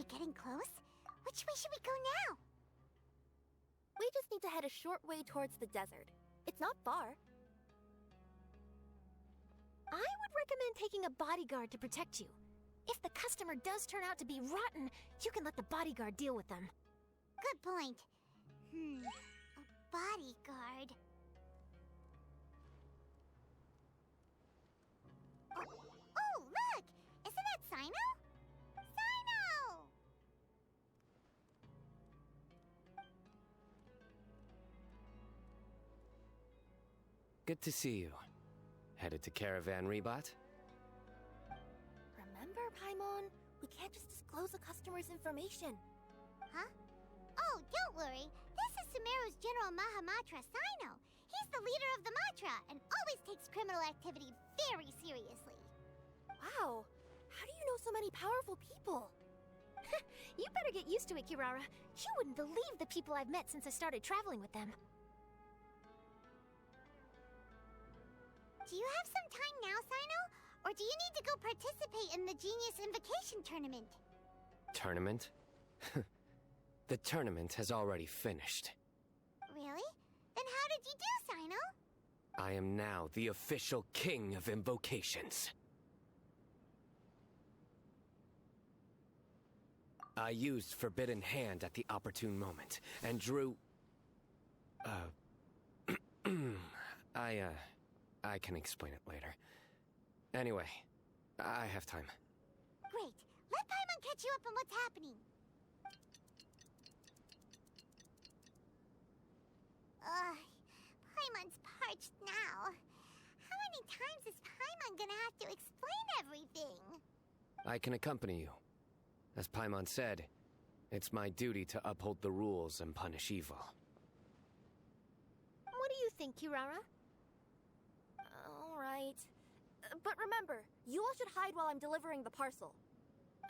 getting close. Which way should we go now? We just need to head a short way towards the desert. It's not far. I would recommend taking a bodyguard to protect you. If the customer does turn out to be rotten, you can let the bodyguard deal with them. Good point. A bodyguard. Oh, look! Isn't that Sino? Sino! Good to see you. Headed to Caravan Rebot? Remember, Paimon? We can't just disclose a customer's information. Huh? Oh, don't worry. This is Sumeru's General Mahamatra, Sino. He's the leader of the Matra and always takes criminal activity very seriously. Wow. How do you know so many powerful people? You better get used to it, Kirara. You wouldn't believe the people I've met since I started traveling with them. Do you have some time now, Sino? Or do you need to go participate in the Genius Invocation Tournament? Tournament? The tournament has already finished. Really? Then how did you do, Sino? I am now the official king of invocations. I used Forbidden Hand at the opportune moment, and drew... I can explain it later. Anyway, I have time. Great. Let Paimon catch you up on what's happening. Paimon's parched now. How many times is Paimon gonna have to explain everything? I can accompany you. As Paimon said, it's my duty to uphold the rules and punish evil. What do you think, Kirara? All right. But remember, you all should hide while I'm delivering the parcel.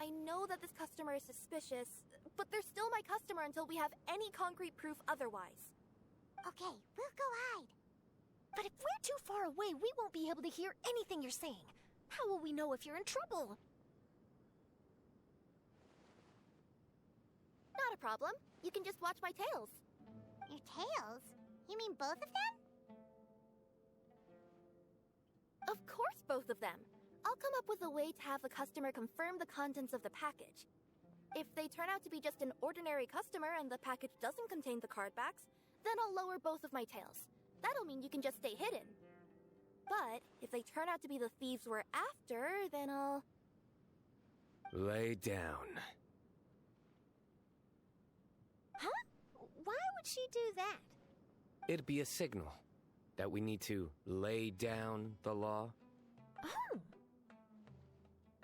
I know that this customer is suspicious, but they're still my customer until we have any concrete proof otherwise. Okay, we'll go hide. But if we're too far away, we won't be able to hear anything you're saying. How will we know if you're in trouble? Not a problem. You can just watch my tails. Your tails? You mean both of them? Of course, both of them. I'll come up with a way to have the customer confirm the contents of the package. If they turn out to be just an ordinary customer and the package doesn't contain the card backs, then I'll lower both of my tails. That'll mean you can just stay hidden. But if they turn out to be the thieves we're after, then I'll... Lay down. Huh? Why would she do that? It'd be a signal that we need to lay down the law. Oh.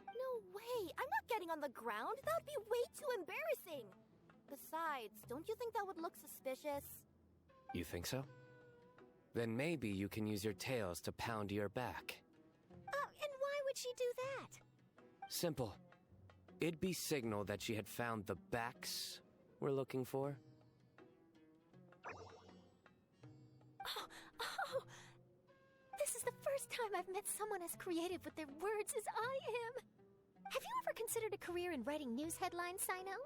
No way! I'm not getting on the ground! That would be way too embarrassing! Besides, don't you think that would look suspicious? You think so? Then maybe you can use your tails to pound your back. And why would she do that? Simple. It'd be signal that she had found the backs we're looking for. Oh, this is the first time I've met someone as creative with their words as I am. Have you ever considered a career in writing news headlines, Sino?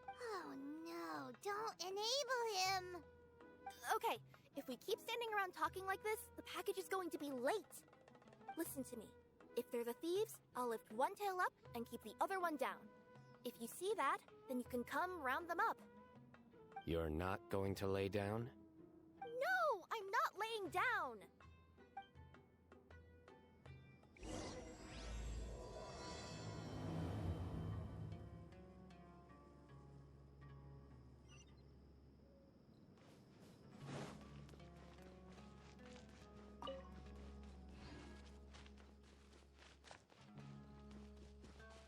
Oh no, don't enable him! Okay, if we keep standing around talking like this, the package is going to be late. Listen to me. If they're the thieves, I'll lift one tail up and keep the other one down. If you see that, then you can come round them up. You're not going to lay down? No, I'm not laying down!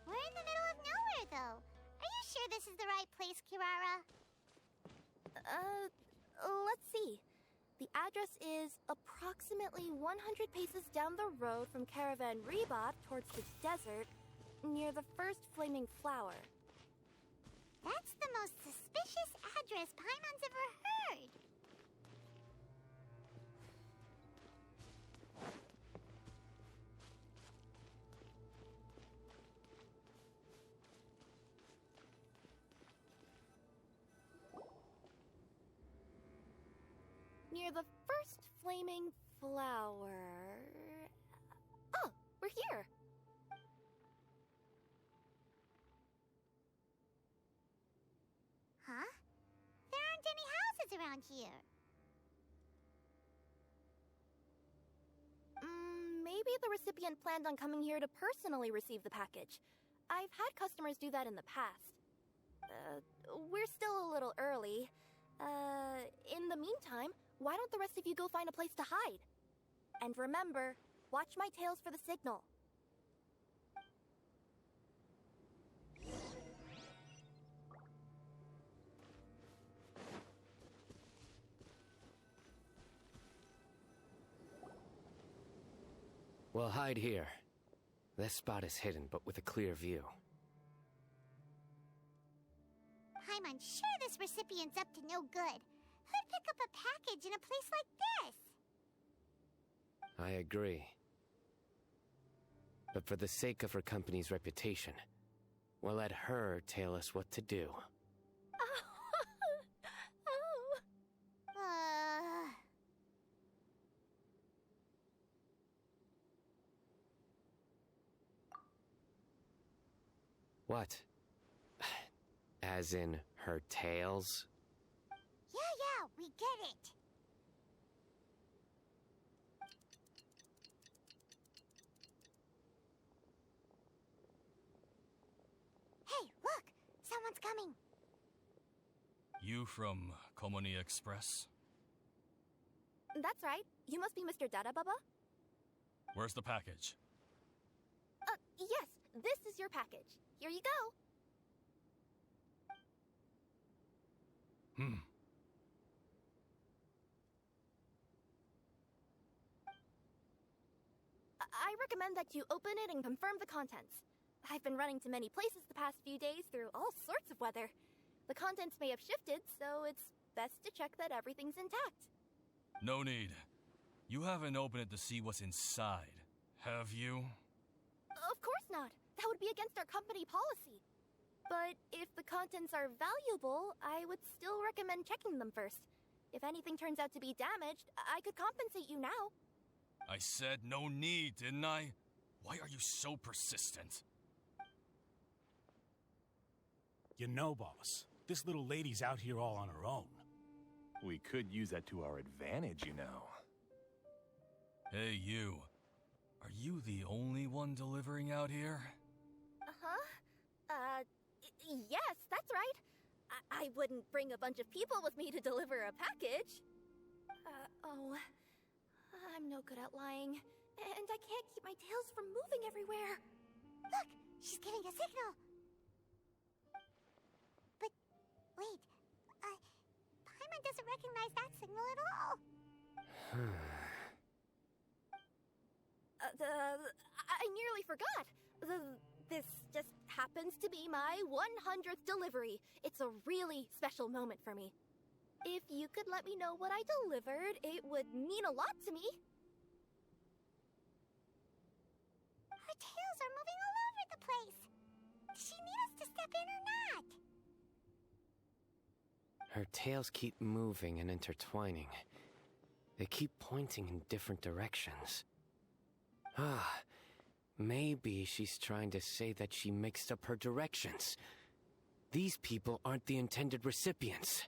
We're in the middle of nowhere, though. Are you sure this is the right place, Kirara? Let's see. The address is approximately 100 paces down the road from Caravan Rebot towards the desert, near the first flaming flower. That's the most suspicious address Paimon's ever heard. near the first flaming flower. Oh, we're here. Huh? There aren't any houses around here. Maybe the recipient planned on coming here to personally receive the package. I've had customers do that in the past. We're still a little early. In the meantime, why don't the rest of you go find a place to hide? And remember, watch my tails for the signal. We'll hide here. This spot is hidden, but with a clear view. I'm unsure this recipient's up to no good. Who'd pick up a package in a place like this? I agree. But for the sake of her company's reputation, we'll let her tell us what to do. What? As in her tails? Yeah, we get it. Hey, look! Someone's coming. You from Komoni Express? That's right. You must be Mr. Dada Baba? Where's the package? Yes, this is your package. Here you go. I recommend that you open it and confirm the contents. I've been running to many places the past few days through all sorts of weather. The contents may have shifted, so it's best to check that everything's intact. No need. You haven't opened it to see what's inside, have you? Of course not. That would be against our company policy. But if the contents are valuable, I would still recommend checking them first. If anything turns out to be damaged, I could compensate you now. I said no need, didn't I? Why are you so persistent? You know, boss, this little lady's out here all on her own. We could use that to our advantage, you know. Hey, you. Are you the only one delivering out here? Yes, that's right. I wouldn't bring a bunch of people with me to deliver a package. I'm no good at lying. And I can't keep my tails from moving everywhere. Look, she's giving a signal. But, wait, Paimon doesn't recognize that signal at all. I nearly forgot. This just happens to be my 100th delivery. It's a really special moment for me. If you could let me know what I delivered, it would mean a lot to me. Her tails are moving all over the place. Does she need us to step in or not? Her tails keep moving and intertwining. They keep pointing in different directions. Maybe she's trying to say that she mixed up her directions. These people aren't the intended recipients.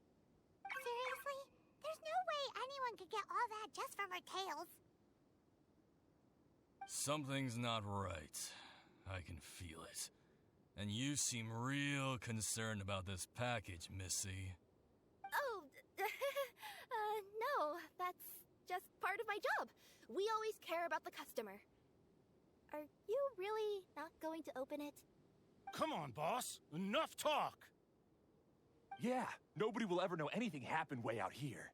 Seriously? There's no way anyone could get all that just from her tails. Something's not right. I can feel it. And you seem real concerned about this package, Missy. Oh, no, that's just part of my job. We always care about the customer. Are you really not going to open it? Come on, boss. Enough talk. Yeah, nobody will ever know anything happened way out here.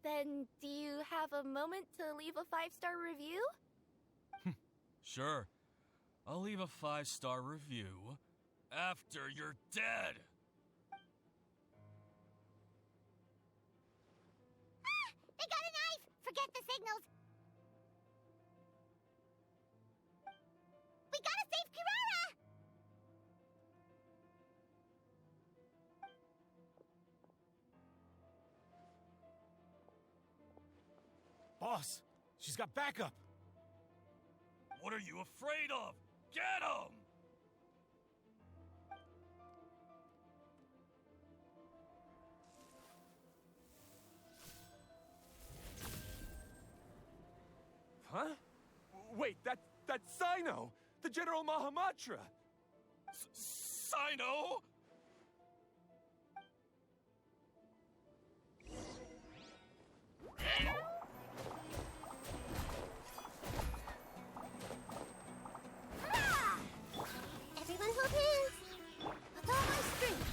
Then do you have a moment to leave a 5-star review? Sure. I'll leave a 5-star review after you're dead. They got a knife! Forget the signals. We gotta save Kirara! Boss, she's got backup. What are you afraid of? Get him! Huh? Wait, that's Sino, the General Mahamatra. Sino? Everyone hold hands. With all my strength.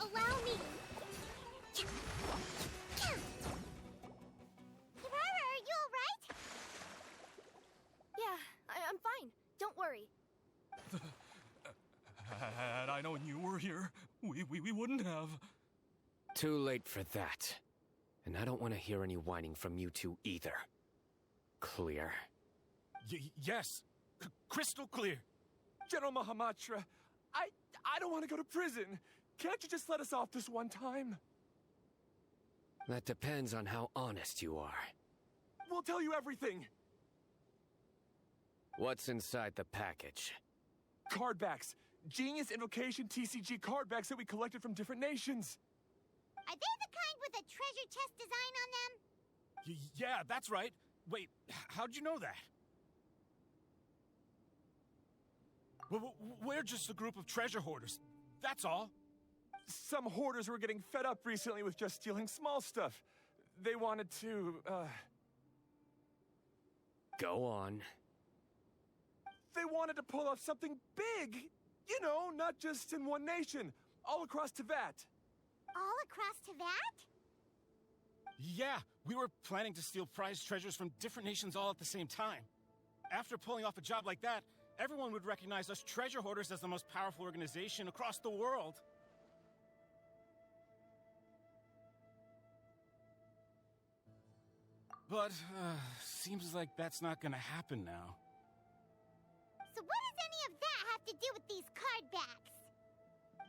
Allow me. Kirara, are you alright? Yeah, I'm fine. Don't worry. Had I known you were here, we wouldn't have. Too late for that. And I don't want to hear any whining from you two either. Clear? Yes. Crystal clear. General Mahamatra, I don't want to go to prison. Can't you just let us off this one time? That depends on how honest you are. We'll tell you everything. What's inside the package? Cardbacks. Genius Invocation TCG cardbacks that we collected from different nations. Are they the kind with a treasure chest design on them? Yeah, that's right. Wait, how'd you know that? We're just a group of treasure hoarders. That's all. Some hoarders were getting fed up recently with just stealing small stuff. They wanted to, Go on. They wanted to pull off something big. You know, not just in one nation. All across Teyvat. All across Teyvat? Yeah, we were planning to steal prized treasures from different nations all at the same time. After pulling off a job like that, everyone would recognize us treasure hoarders as the most powerful organization across the world. But, seems like that's not gonna happen now. So what does any of that have to do with these cardbacks?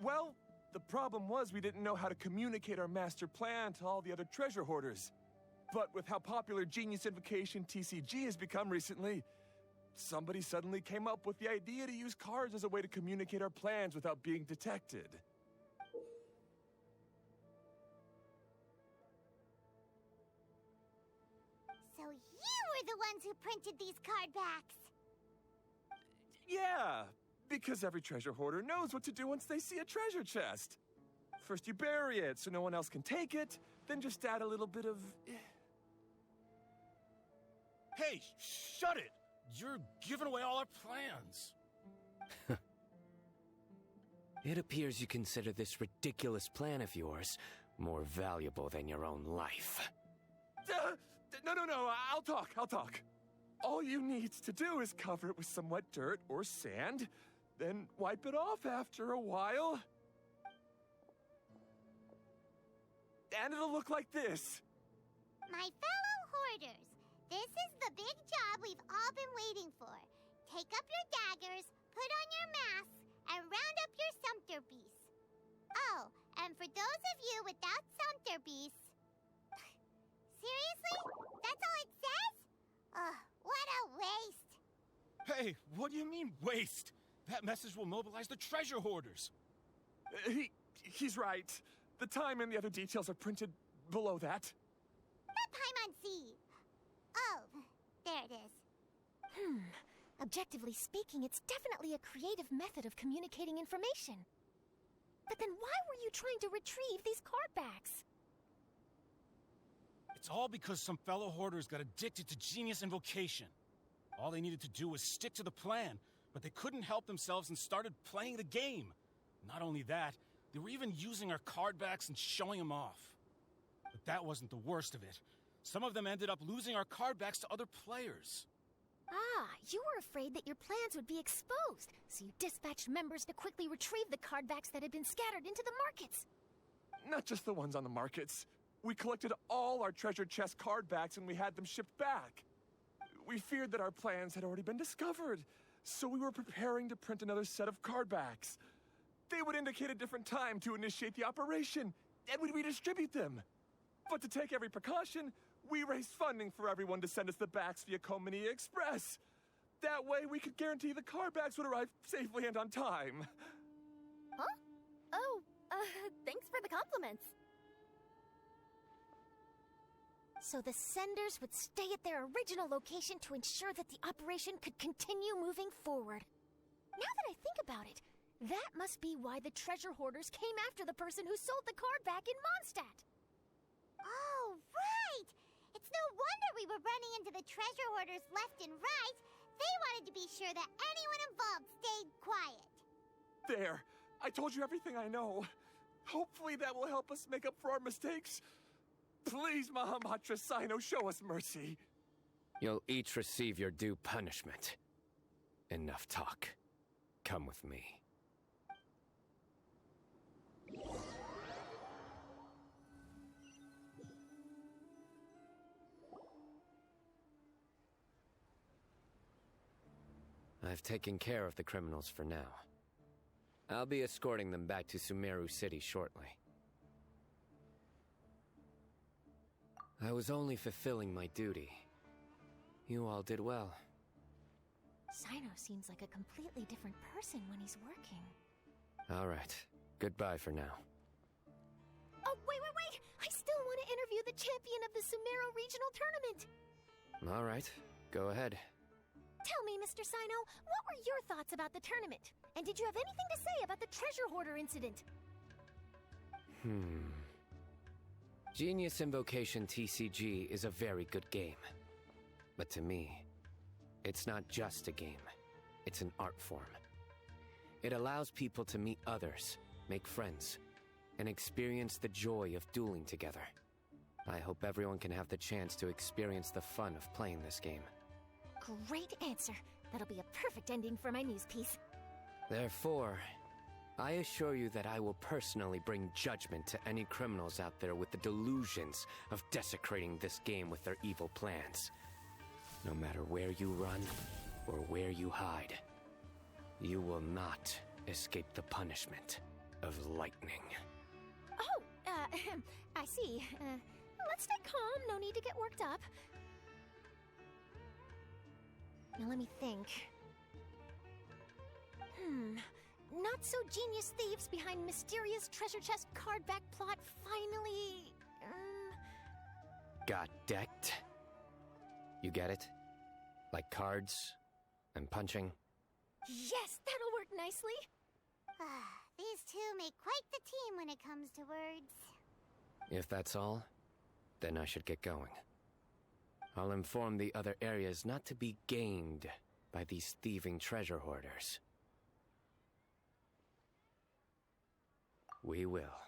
Well, the problem was we didn't know how to communicate our master plan to all the other treasure hoarders. But with how popular Genius Invocation TCG has become recently, somebody suddenly came up with the idea to use cards as a way to communicate our plans without being detected. So you were the ones who printed these cardbacks. Yeah, because every treasure hoarder knows what to do once they see a treasure chest. First you bury it so no one else can take it, then just add a little bit of... Hey, shut it! You're giving away all our plans. It appears you consider this ridiculous plan of yours more valuable than your own life. No, I'll talk. All you need to do is cover it with some wet dirt or sand, then wipe it off after a while. And it'll look like this. My fellow hoarders, this is the big job we've all been waiting for. Take up your daggers, put on your masks, and round up your sumpter beasts. Oh, and for those of you without sumpter beasts... Seriously? That's all it says? Ugh, what a waste. Hey, what do you mean, waste? That message will mobilize the treasure hoarders. He's right. The time and the other details are printed below that. Not Paimon-Z. Oh, there it is. Objectively speaking, it's definitely a creative method of communicating information. But then why were you trying to retrieve these cardbacks? It's all because some fellow hoarders got addicted to Genius Invocation. All they needed to do was stick to the plan, but they couldn't help themselves and started playing the game. Not only that, they were even using our cardbacks and showing them off. But that wasn't the worst of it. Some of them ended up losing our cardbacks to other players. Ah, you were afraid that your plans would be exposed, so you dispatched members to quickly retrieve the cardbacks that had been scattered into the markets. Not just the ones on the markets. We collected all our treasure chest cardbacks and we had them shipped back. We feared that our plans had already been discovered, so we were preparing to print another set of cardbacks. They would indicate a different time to initiate the operation, and we'd redistribute them. But to take every precaution, We raised funding for everyone to send us the backs via Komini Express. That way, we could guarantee the card backs would arrive safely and on time. Huh? Oh, thanks for the compliments. So the senders would stay at their original location to ensure that the operation could continue moving forward. Now that I think about it, that must be why the treasure hoarders came after the person who sold the card back in Mondstadt. Oh, right! It's no wonder we were running into the treasure hoarders left and right. They wanted to be sure that anyone involved stayed quiet. There. I told you everything I know. Hopefully that will help us make up for our mistakes. Please, Mahamatra Sino, show us mercy. You'll each receive your due punishment. Enough talk. Come with me. I've taken care of the criminals for now. I'll be escorting them back to Sumeru City shortly. I was only fulfilling my duty. You all did well. Sino seems like a completely different person when he's working. All right. Goodbye for now. Oh, wait! I still want to interview the champion of the Sumeru Regional Tournament! All right. Go ahead. Tell me, Mr. Sino, what were your thoughts about the tournament? And did you have anything to say about the treasure hoarder incident? Genius Invocation TCG is a very good game. But to me, it's not just a game. It's an art form. It allows people to meet others, make friends, and experience the joy of dueling together. I hope everyone can have the chance to experience the fun of playing this game. Great answer. That'll be a perfect ending for my news piece. Therefore, I assure you that I will personally bring judgment to any criminals out there with the delusions of desecrating this game with their evil plans. No matter where you run or where you hide, you will not escape the punishment of lightning. Oh, I see. Let's stay calm. No need to get worked up. Now let me think. Not-so-genius thieves behind mysterious treasure chest card back plot finally... Got decked? You get it? Like cards and punching? Yes, that'll work nicely. These two make quite the team when it comes to words. If that's all, then I should get going. I'll inform the other areas not to be gamed by these thieving treasure hoarders. We will.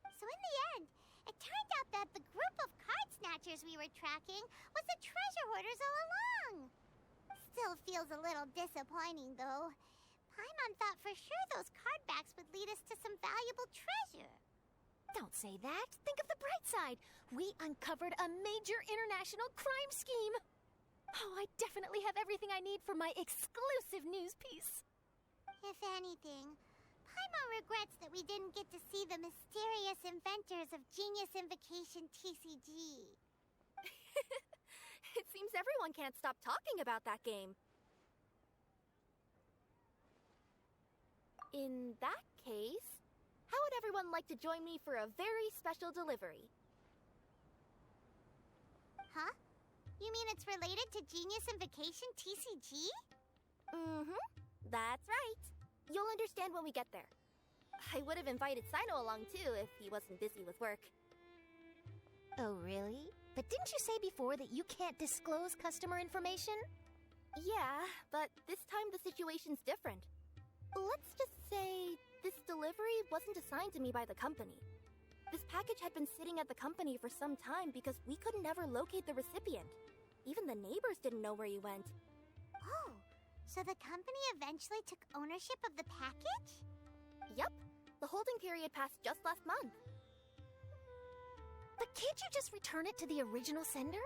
So in the end, it turned out that the group of card snatchers we were tracking was the treasure hoarders all along. Still feels a little disappointing, though. Paimon thought for sure those card backs would lead us to some valuable treasure. Don't say that. Think of the bright side. We uncovered a major international crime scheme. Oh, I definitely have everything I need for my exclusive news piece. If anything, Paimon regrets that we didn't get to see the mysterious inventors of Genius Invocation TCG. It seems everyone can't stop talking about that game. In that case, how would everyone like to join me for a very special delivery? Huh? You mean it's related to Genius Invocation TCG? That's right. You'll understand when we get there. I would have invited Sino along too if he wasn't busy with work. Oh, really? But didn't you say before that you can't disclose customer information? Yeah, but this time the situation's different. Let's just say this delivery wasn't assigned to me by the company. This package had been sitting at the company for some time because we could never locate the recipient. Even the neighbors didn't know where he went. Oh, so the company eventually took ownership of the package? Yup. The holding period passed just last month. But can't you just return it to the original sender?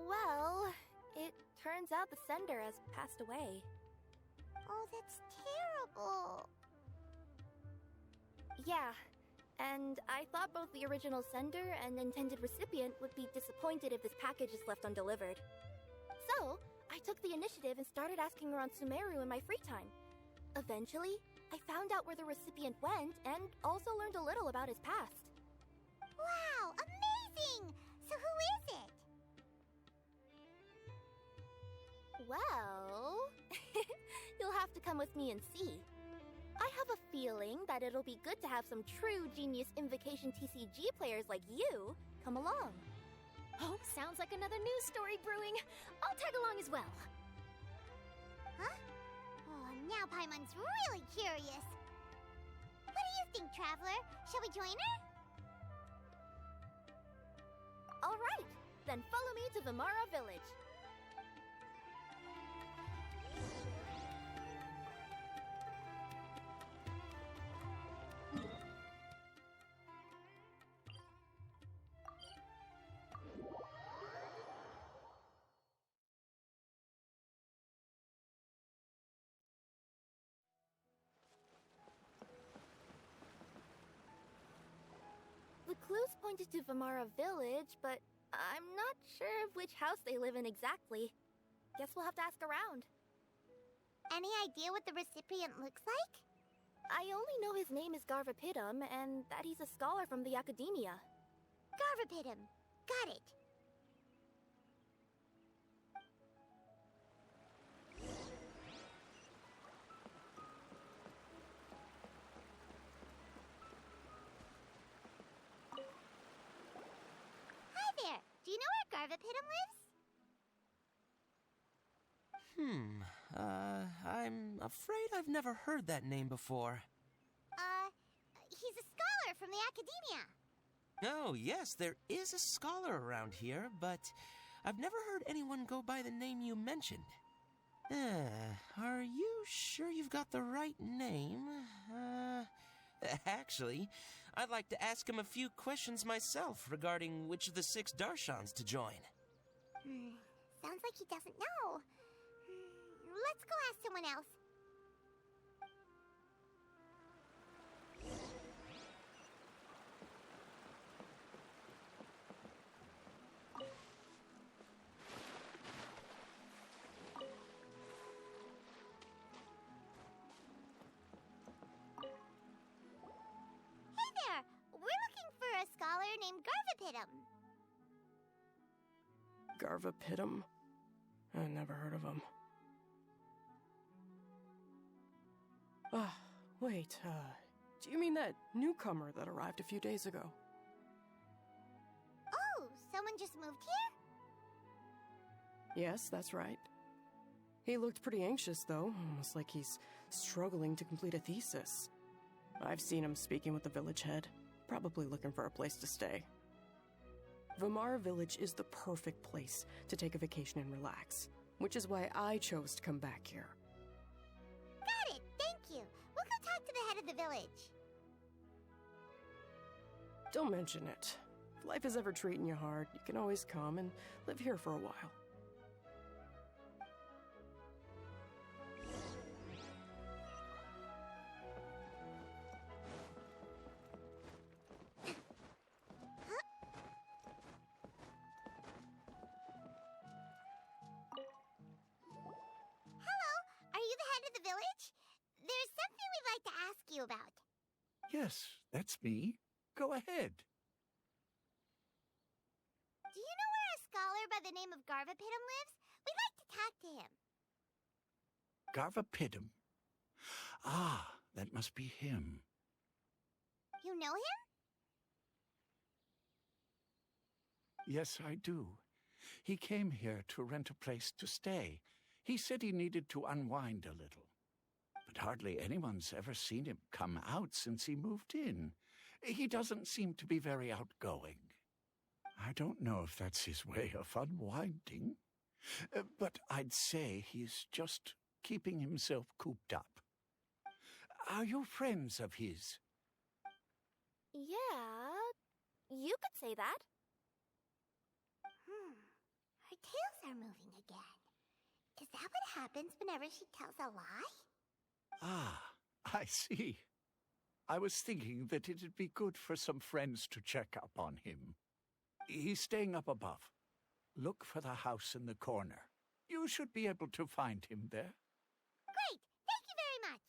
Well, it turns out the sender has passed away. Oh, that's terrible. Yeah. And I thought both the original sender and intended recipient would be disappointed if this package is left undelivered. So, I took the initiative and started asking around Sumeru in my free time. Eventually, I found out where the recipient went and also learned a little about his past. Wow, amazing! So who is it? Well, you'll have to come with me and see. I have a feeling that it'll be good to have some true Genius Invocation TCG players like you come along. Oh, sounds like another news story brewing. I'll tag along as well. Huh? Oh, now Paimon's really curious. What do you think, Traveler? Shall we join her? All right, then follow me to Vimara Village. The clues pointed to Vimara Village, but I'm not sure of which house they live in exactly. Guess we'll have to ask around. Any idea what the recipient looks like? I only know his name is Garvapitum and that he's a scholar from the academia. Garvapitum. Got it. Hi there. Do you know where Garvapitum lives? I'm afraid I've never heard that name before. He's a scholar from the academia. Oh, yes, there is a scholar around here, but I've never heard anyone go by the name you mentioned. Are you sure you've got the right name? Actually, I'd like to ask him a few questions myself regarding which of the 6 Darshans to join. Sounds like he doesn't know. Let's go ask someone else. Hey there! We're looking for a scholar named Garvapitum. Garvapitum? I never heard of him. Wait, do you mean that newcomer that arrived a few days ago? Oh, someone just moved here? Yes, that's right. He looked pretty anxious, though, almost like he's struggling to complete a thesis. I've seen him speaking with the village head, probably looking for a place to stay. Vimara Village is the perfect place to take a vacation and relax, which is why I chose to come back here. Got it, thank you. We'll go talk to the head of the village. Don't mention it. If life is ever treating you hard, you can always come and live here for a while. There's something we'd like to ask you about. Yes, that's me. Go ahead. Do you know where a scholar by the name of Garvapitum lives? We'd like to talk to him. Garvapitum. Ah, that must be him. You know him? Yes, I do. He came here to rent a place to stay. He said he needed to unwind a little. But hardly anyone's ever seen him come out since he moved in. He doesn't seem to be very outgoing. I don't know if that's his way of unwinding, but I'd say he's just keeping himself cooped up. Are you friends of his? Yeah, you could say that. Her tails are moving again. Is that what happens whenever she tells a lie? Ah, I see. I was thinking that it'd be good for some friends to check up on him. He's staying up above. Look for the house in the corner. You should be able to find him there. Great! Thank you very much!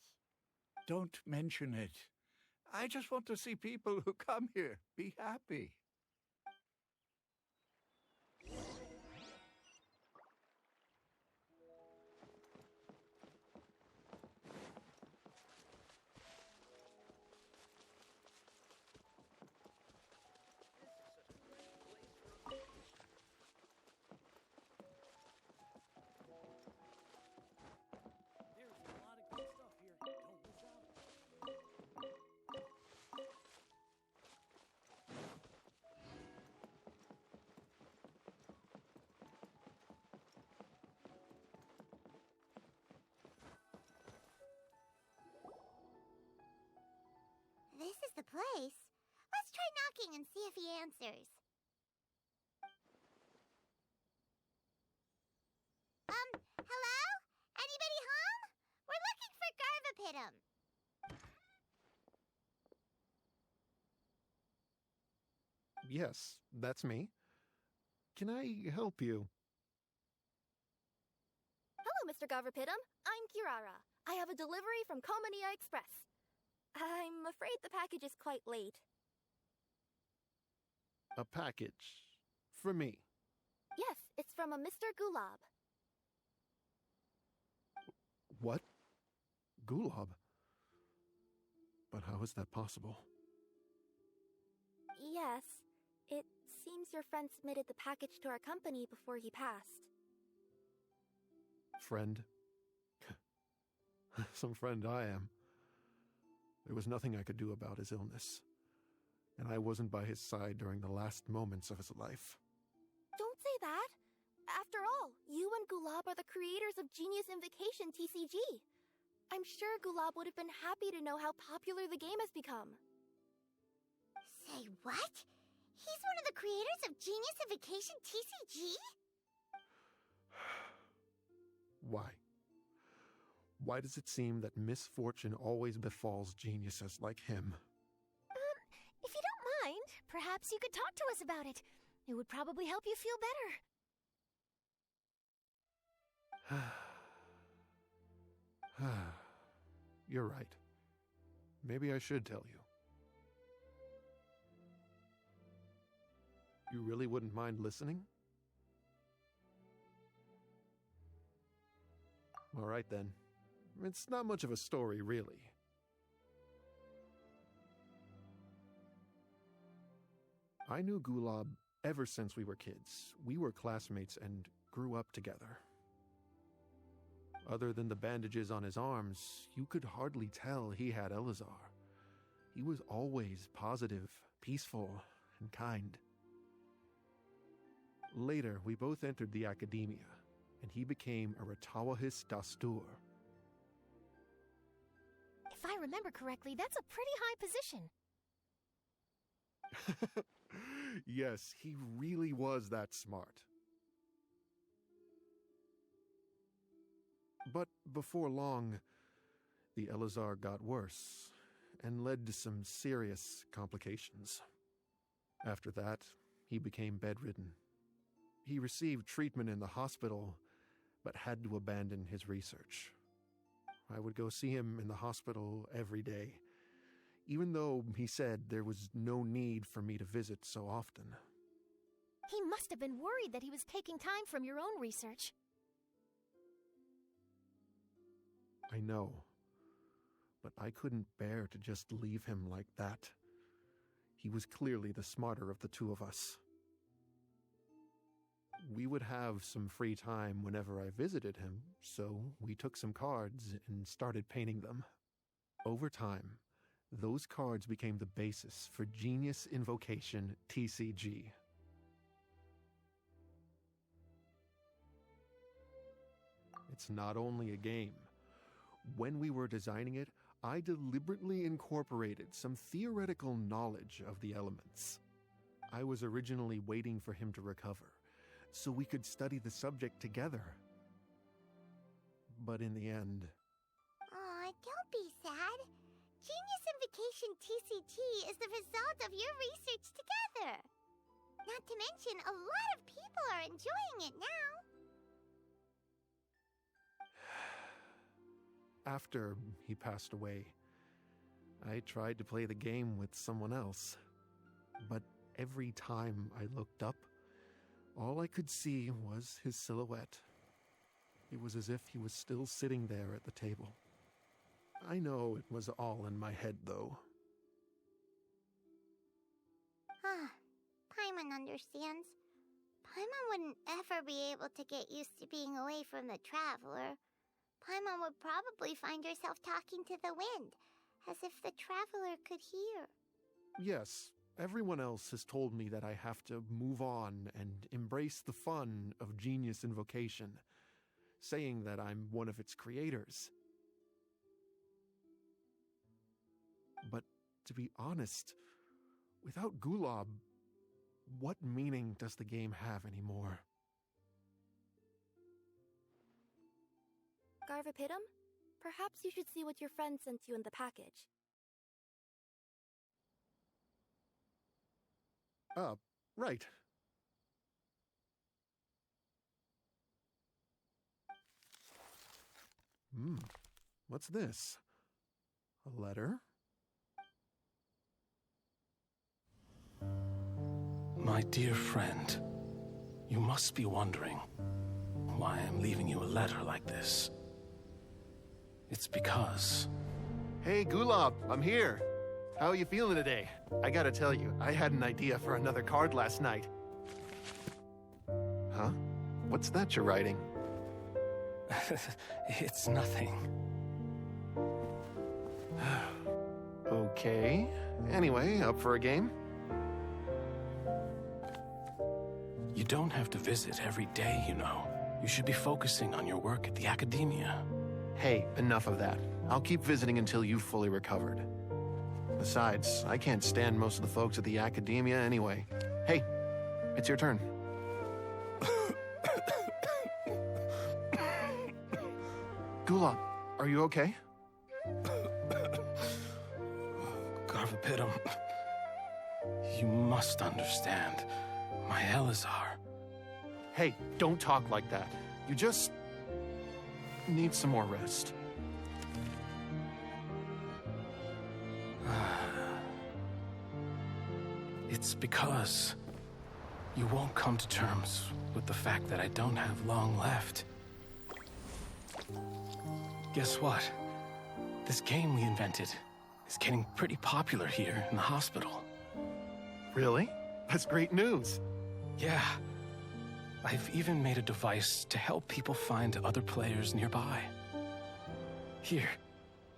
Don't mention it. I just want to see people who come here be happy. This is the place. Let's try knocking and see if he answers. Hello? Anybody home? We're looking for Garvapitum. Yes, that's me. Can I help you? Hello, Mr. Garvapitum. I'm Kirara. I have a delivery from Komania Express. I'm afraid the package is quite late. A package. For me. Yes, it's from a Mr. Gulab. What? Gulab? But how is that possible? Yes. It seems your friend submitted the package to our company before he passed. Friend? Some friend I am. There was nothing I could do about his illness, and I wasn't by his side during the last moments of his life. Don't say that. After all, you and Gulab are the creators of Genius Invocation TCG. I'm sure Gulab would have been happy to know how popular the game has become. Say what? He's one of the creators of Genius Invocation TCG? Why? Why does it seem that misfortune always befalls geniuses like him? If you don't mind, perhaps you could talk to us about it. It would probably help you feel better. You're right. Maybe I should tell you. You really wouldn't mind listening? All right, then. It's not much of a story, really. I knew Gulab ever since we were kids. We were classmates and grew up together. Other than the bandages on his arms, you could hardly tell he had Elazar. He was always positive, peaceful, and kind. Later, we both entered the academia, and he became a Ratawahis Dastur. If I remember correctly, that's a pretty high position. Yes, he really was that smart. But before long, the Elazar got worse and led to some serious complications. After that, he became bedridden. He received treatment in the hospital, but had to abandon his research. I would go see him in the hospital every day, even though he said there was no need for me to visit so often. He must have been worried that he was taking time from your own research. I know, but I couldn't bear to just leave him like that. He was clearly the smarter of the two of us. We would have some free time whenever I visited him, so we took some cards and started painting them. Over time, those cards became the basis for Genius Invocation TCG. It's not only a game. When we were designing it, I deliberately incorporated some theoretical knowledge of the elements. I was originally waiting for him to recover, so we could study the subject together. But in the end... Aw, don't be sad. Genius Invocation TCG is the result of your research together. Not to mention, a lot of people are enjoying it now. After he passed away, I tried to play the game with someone else. But every time I looked up, all I could see was his silhouette. It was as if he was still sitting there at the table. I know it was all in my head, though. Paimon understands. Paimon wouldn't ever be able to get used to being away from the Traveler. Paimon would probably find herself talking to the wind, as if the Traveler could hear. Yes, everyone else has told me that I have to move on and embrace the fun of Genius Invocation, saying that I'm one of its creators. But to be honest, without Gulob, what meaning does the game have anymore? Garvapidum, perhaps you should see what your friend sent you in the package. Right. What's this? A letter? My dear friend, you must be wondering why I'm leaving you a letter like this. It's because... Hey, Gulob, I'm here. How are you feeling today? I gotta tell you, I had an idea for another card last night. Huh? What's that you're writing? It's nothing. Okay. Anyway, up for a game? You don't have to visit every day, you know. You should be focusing on your work at the academia. Hey, enough of that. I'll keep visiting until you've fully recovered. Besides, I can't stand most of the folks at the academia anyway. Hey, it's your turn. Gulob, are you okay? Garvapidum, you must understand. My Elazar. Hey, don't talk like that. You just need some more rest. It's because you won't come to terms with the fact that I don't have long left. Guess what? This game we invented is getting pretty popular here in the hospital. Really? That's great news. Yeah. I've even made a device to help people find other players nearby. Here,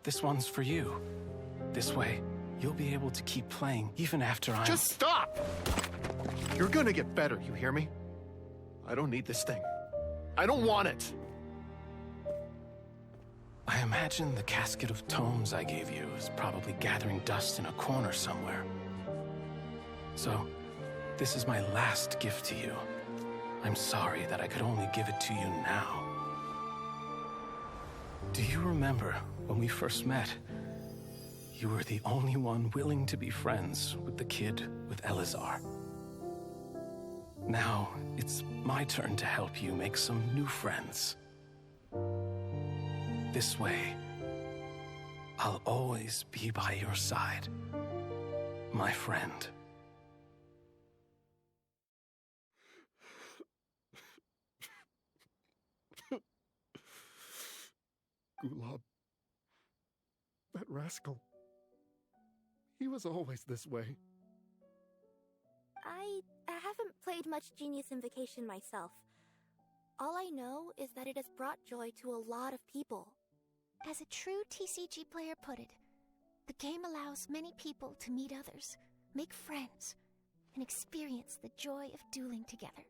this one's for you. This way, you'll be able to keep playing even after I'm... Just stop! You're gonna get better, you hear me? I don't need this thing. I don't want it! I imagine the casket of tomes I gave you is probably gathering dust in a corner somewhere. So, this is my last gift to you. I'm sorry that I could only give it to you now. Do you remember when we first met? You were the only one willing to be friends with the kid with Elazar. Now, it's my turn to help you make some new friends. This way, I'll always be by your side, my friend. Gulob. That rascal. He was always this way. I haven't played much Genius Invocation myself. All I know is that it has brought joy to a lot of people. As a true TCG player put it, the game allows many people to meet others, make friends, and experience the joy of dueling together.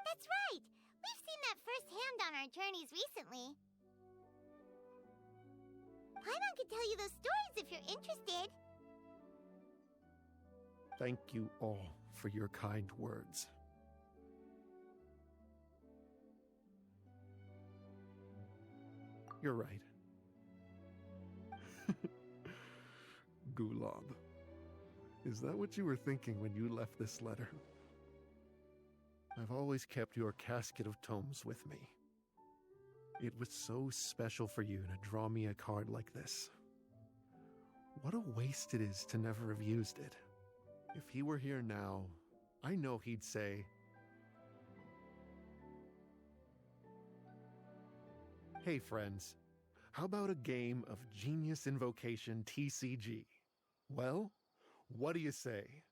That's right! We've seen that firsthand on our journeys recently. Paimon could tell you those stories if you're interested. Thank you all for your kind words. You're right. Gulob. Is that what you were thinking when you left this letter? I've always kept your casket of tomes with me. It was so special for you to draw me a card like this. What a waste it is to never have used it. If he were here now, I know he'd say, "Hey friends, how about a game of Genius Invocation TCG? Well, what do you say?"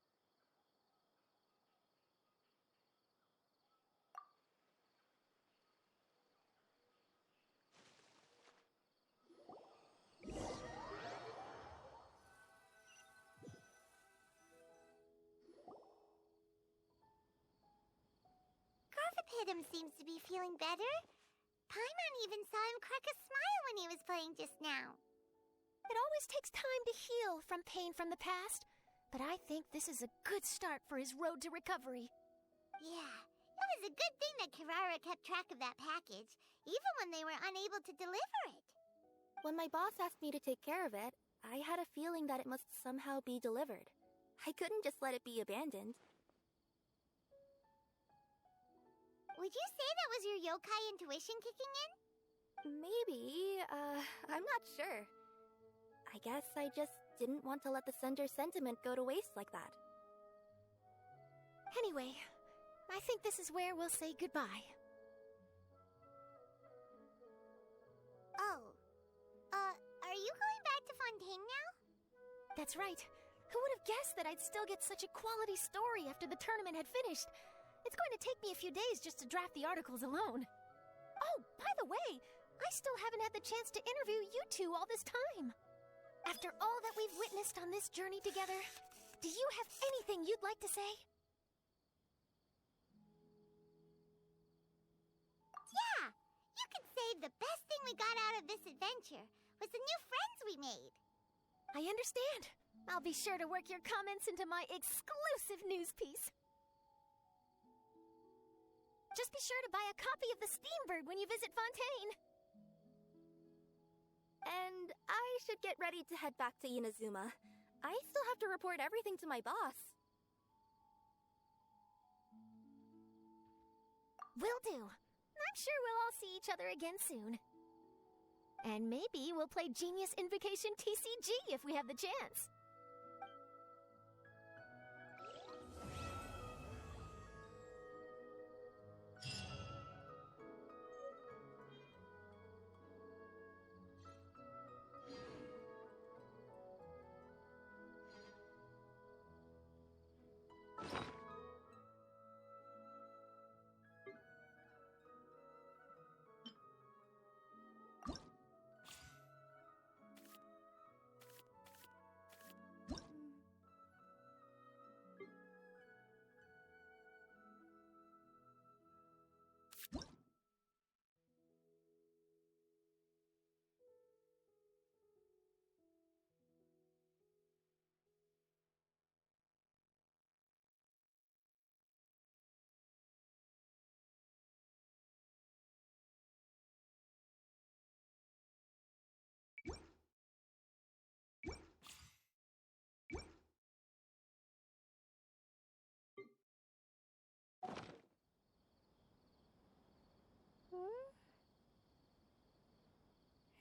Garvapidum seems to be feeling better. Paimon even saw him crack a smile when he was playing just now. It always takes time to heal from pain from the past, but I think this is a good start for his road to recovery. Yeah, it was a good thing that Kirara kept track of that package, even when they were unable to deliver it. When my boss asked me to take care of it, I had a feeling that it must somehow be delivered. I couldn't just let it be abandoned. Would you say that was your yokai intuition kicking in? Maybe, I'm not sure. I guess I just didn't want to let the sender's sentiment go to waste like that. Anyway, I think this is where we'll say goodbye. Oh. Are you going back to Fontaine now? That's right. Who would have guessed that I'd still get such a quality story after the tournament had finished? It's going to take me a few days just to draft the articles alone. Oh, by the way, I still haven't had the chance to interview you two all this time. After all that we've witnessed on this journey together, do you have anything you'd like to say? Yeah, you could say the best thing we got out of this adventure was the new friends we made. I understand. I'll be sure to work your comments into my exclusive news piece. Just be sure to buy a copy of the Steambird when you visit Fontaine. And I should get ready to head back to Inazuma. I still have to report everything to my boss. Will do. I'm sure we'll all see each other again soon. And maybe we'll play Genius Invocation TCG if we have the chance.